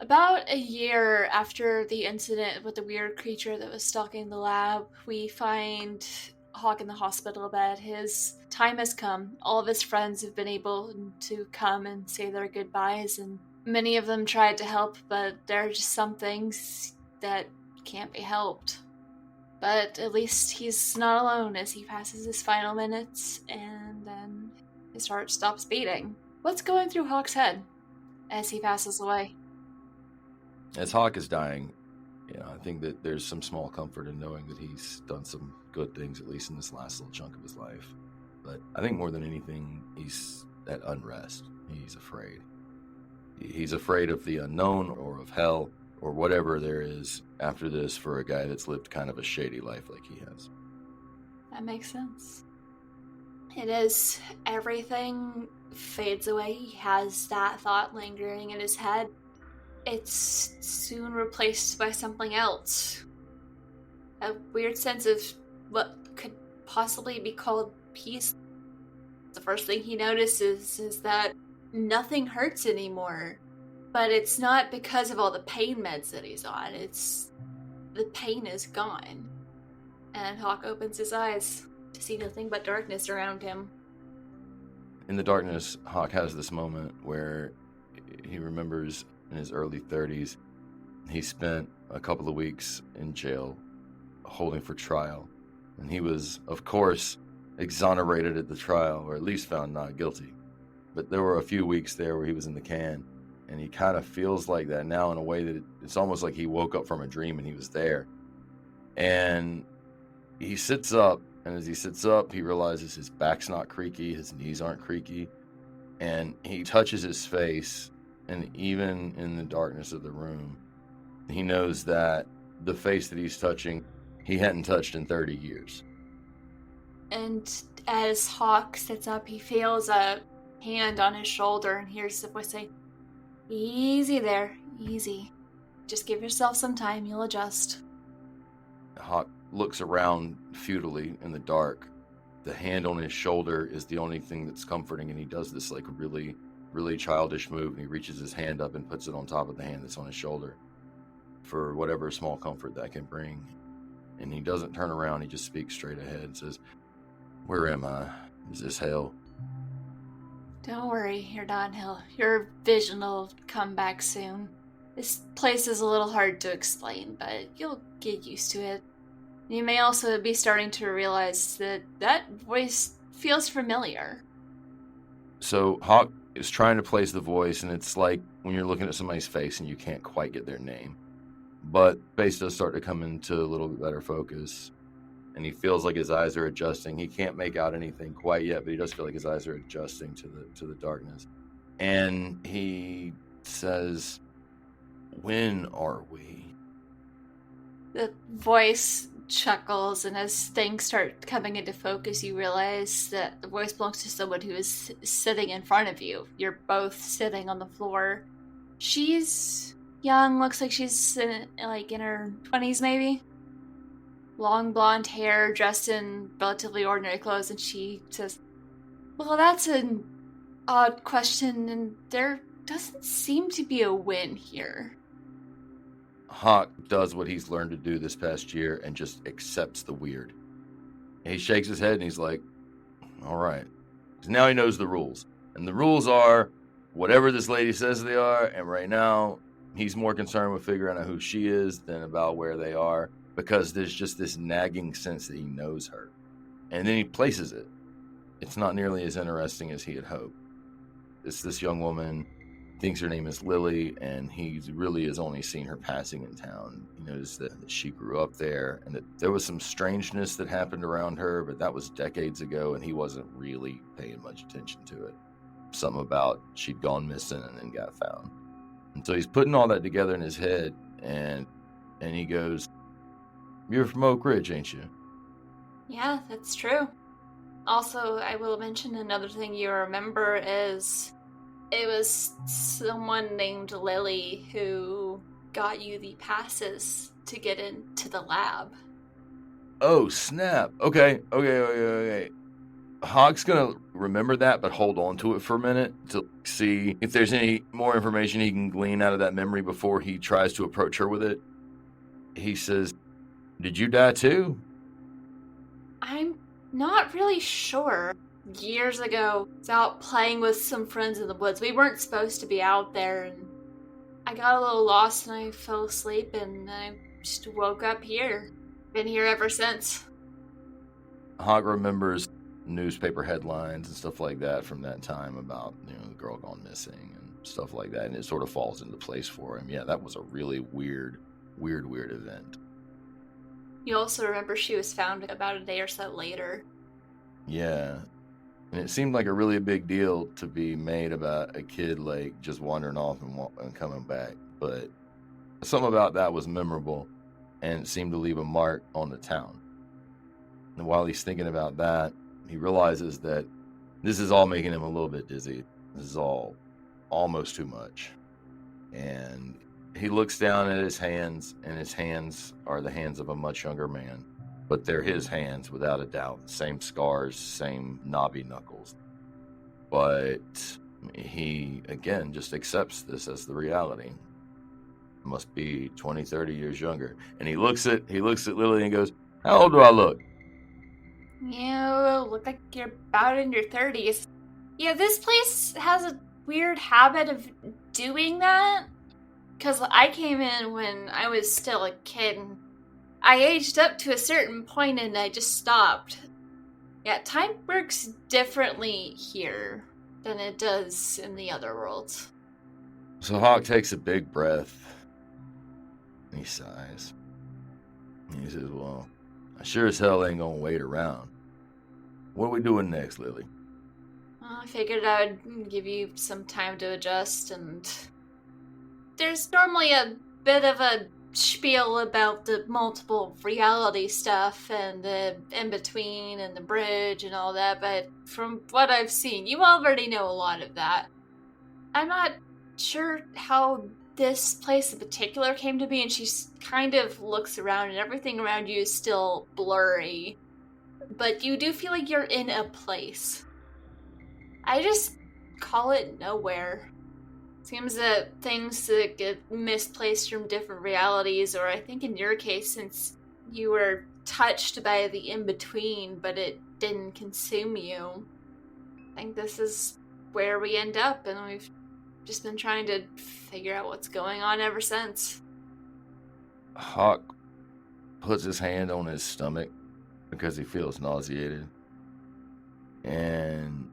About a year after the incident with the weird creature that was stalking the lab, we find Hawk in the hospital bed. His time has come. All of his friends have been able to come and say their goodbyes, and many of them tried to help, but there are just some things that can't be helped. But at least he's not alone as he passes his final minutes, and then his heart stops beating. What's going through Hawk's head as he passes away? As Hock is dying, I think that there's some small comfort in knowing that he's done some good things, at least in this last little chunk of his life. But I think more than anything, he's at unrest. He's afraid. He's afraid of the unknown or of hell or whatever there is after this for a guy that's lived kind of a shady life like he has. That makes sense. It is. Everything fades away. He has that thought lingering in his head. It's soon replaced by something else. A weird sense of what could possibly be called peace. The first thing he notices is that nothing hurts anymore. But it's not because of all the pain meds that he's on. It's the pain is gone. And Hawk opens his eyes to see nothing but darkness around him. In the darkness, Hawk has this moment where he remembers in his early 30s, he spent a couple of weeks in jail holding for trial. And he was, of course, exonerated at the trial, or at least found not guilty. But there were a few weeks there where he was in the can, and he kind of feels like that now in a way that it's almost like he woke up from a dream and he was there. And he sits up, and as he sits up, he realizes his back's not creaky, his knees aren't creaky, and he touches his face, and even in the darkness of the room, he knows that the face that he's touching, he hadn't touched in 30 years. And as Hawk sits up, he feels a hand on his shoulder and hears the voice say, "Easy there, easy. Just give yourself some time, you'll adjust." Hawk looks around futilely in the dark. The hand on his shoulder is the only thing that's comforting, and he does this like really, really childish move, and he reaches his hand up and puts it on top of the hand that's on his shoulder for whatever small comfort that can bring. And he doesn't turn around, he just speaks straight ahead and says, "Where am I? Is this hell?" Don't worry, you're not in hell. Your vision will come back soon. This place is a little hard to explain, but you'll get used to it. You may also be starting to realize that voice feels familiar. So Hawk is trying to place the voice, and it's like when you're looking at somebody's face and you can't quite get their name. But face does start to come into a little bit better focus, and he feels like his eyes are adjusting. He can't make out anything quite yet, but he does feel like his eyes are adjusting to the darkness. And he says, "When are we?" The voice chuckles, and as things start coming into focus, you realize that the voice belongs to someone who is sitting in front of you. You're both sitting on the floor. She's young, looks like she's in her 20s maybe. Long blonde hair, dressed in relatively ordinary clothes, and she says, "Well, that's an odd question, and there doesn't seem to be a win here." Hawk does what he's learned to do this past year and just accepts the weird. He shakes his head and he's like, "All right." Because now he knows the rules. And the rules are whatever this lady says they are, and right now he's more concerned with figuring out who she is than about where they are, because there's just this nagging sense that he knows her. And then he places it. It's not nearly as interesting as he had hoped. It's this young woman, thinks her name is Lily, and he really has only seen her passing in town. He noticed that she grew up there, and that there was some strangeness that happened around her, but that was decades ago, and he wasn't really paying much attention to it. Something about she'd gone missing and then got found. And so he's putting all that together in his head, and he goes, "You're from Oak Ridge, ain't you?" Yeah, that's true. Also, I will mention another thing you remember is it was someone named Lily who got you the passes to get into the lab. Oh, snap. Okay. Hock's going to remember that, but hold on to it for a minute to see if there's any more information he can glean out of that memory before he tries to approach her with it. He says, "Did you die too?" I'm not really sure. Years ago, I was out playing with some friends in the woods. We weren't supposed to be out there, and I got a little lost and I fell asleep, and I just woke up here. Been here ever since. Hock remembers newspaper headlines and stuff like that from that time about, the girl gone missing and stuff like that, and it sort of falls into place for him. Yeah, that was a really weird event. You also remember she was found about a day or so later. Yeah. And it seemed like a really big deal to be made about a kid, like, just wandering off and coming back. But something about that was memorable, and it seemed to leave a mark on the town. And while he's thinking about that, he realizes that this is all making him a little bit dizzy. This is all almost too much. And he looks down at his hands, and his hands are the hands of a much younger man. But they're his hands, without a doubt. Same scars, same knobby knuckles. But he, again, just accepts this as the reality. Must be 20, 30 years younger. And he looks at Lily and goes, "How old do I look?" You look like you're about in your 30s. Yeah, this place has a weird habit of doing that. Because I came in when I was still a kid, and I aged up to a certain point and I just stopped. Yeah, time works differently here than it does in the other worlds. So Hock takes a big breath. And he sighs. And he says, "Well, I sure as hell ain't gonna wait around. What are we doing next, Lily?" Well, I figured I would give you some time to adjust, and there's normally a bit of a spiel about the multiple reality stuff and the in-between and the bridge and all that, but from what I've seen, you already know a lot of that. I'm not sure how this place in particular came to be, and she kind of looks around and everything around you is still blurry, but you do feel like you're in a place. I just call it nowhere. Seems that things that get misplaced from different realities, or I think in your case, since you were touched by the in-between, but it didn't consume you, I think this is where we end up, and we've just been trying to figure out what's going on ever since. Hock puts his hand on his stomach because he feels nauseated. And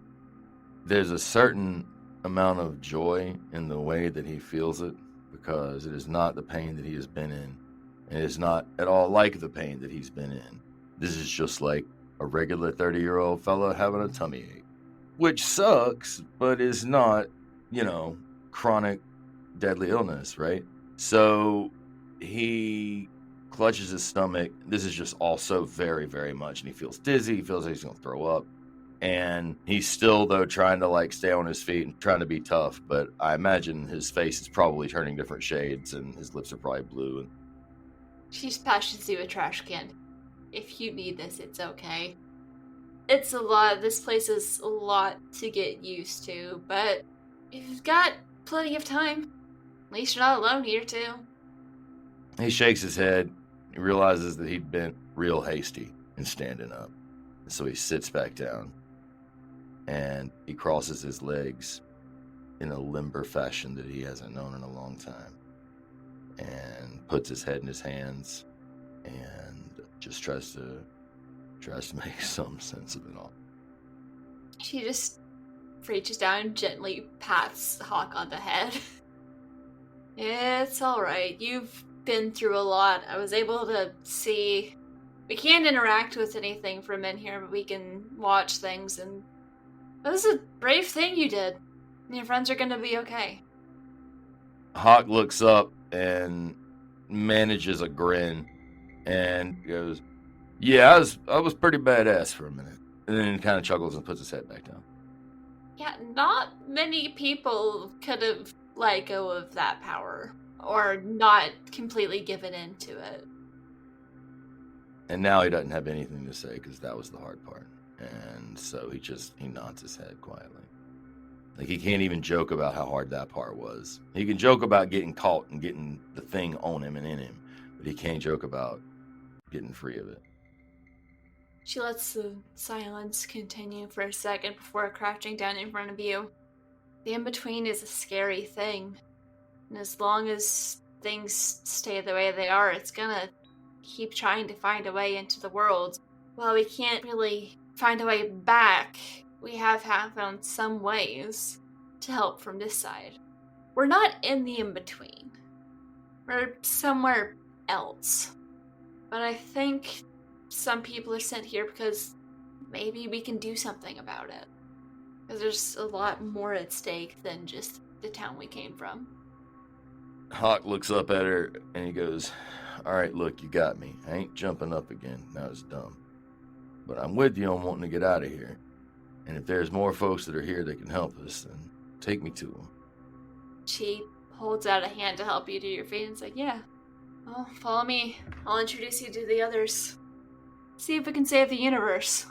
there's a certain amount of joy in the way that he feels it, because it is not the pain that he has been in. And it is not at all like the pain that he's been in. This is just like a regular 30-year-old fella having a tummy ache, which sucks, but is not, chronic deadly illness, right? So he clutches his stomach. This is just also very, very much, and he feels dizzy. He feels like he's going to throw up. And he's still, though, trying to, stay on his feet and trying to be tough. But I imagine his face is probably turning different shades, and his lips are probably blue. She passes you a trash can. If you need this, it's okay. It's a lot. This place is a lot to get used to, but you've got plenty of time. At least you're not alone here, too. He shakes his head. He realizes that he'd been real hasty in standing up. So he sits back down. And he crosses his legs in a limber fashion that he hasn't known in a long time. And puts his head in his hands and just tries to make some sense of it all. She just reaches down and gently pats Hock on the head. It's alright. You've been through a lot. I was able to see. We can't interact with anything from in here, but we can watch things, and that was a brave thing you did. Your friends are gonna be okay. Hock looks up and manages a grin and goes, "Yeah, I was pretty badass for a minute." And then he kind of chuckles and puts his head back down. Yeah, not many people could have let go of that power, or not completely given in to it. And now he doesn't have anything to say, because that was the hard part. And so he nods his head quietly. Like, he can't even joke about how hard that part was. He can joke about getting caught and getting the thing on him and in him, but he can't joke about getting free of it. She lets the silence continue for a second before crouching down in front of you. The in-between is a scary thing. And as long as things stay the way they are, it's gonna keep trying to find a way into the world. While we can't really find a way back, we have found some ways to help from this side. We're not in the in-between. We're somewhere else. But I think some people are sent here because maybe we can do something about it. Because there's a lot more at stake than just the town we came from. Hock looks up at her and he goes, all right, look, you got me. I ain't jumping up again. Now it's dumb. But I'm with you on wanting to get out of here. And if there's more folks that are here that can help us, then take me to them. She holds out a hand to help you to your feet and is like, yeah, well, follow me. I'll introduce you to the others. See if we can save the universe.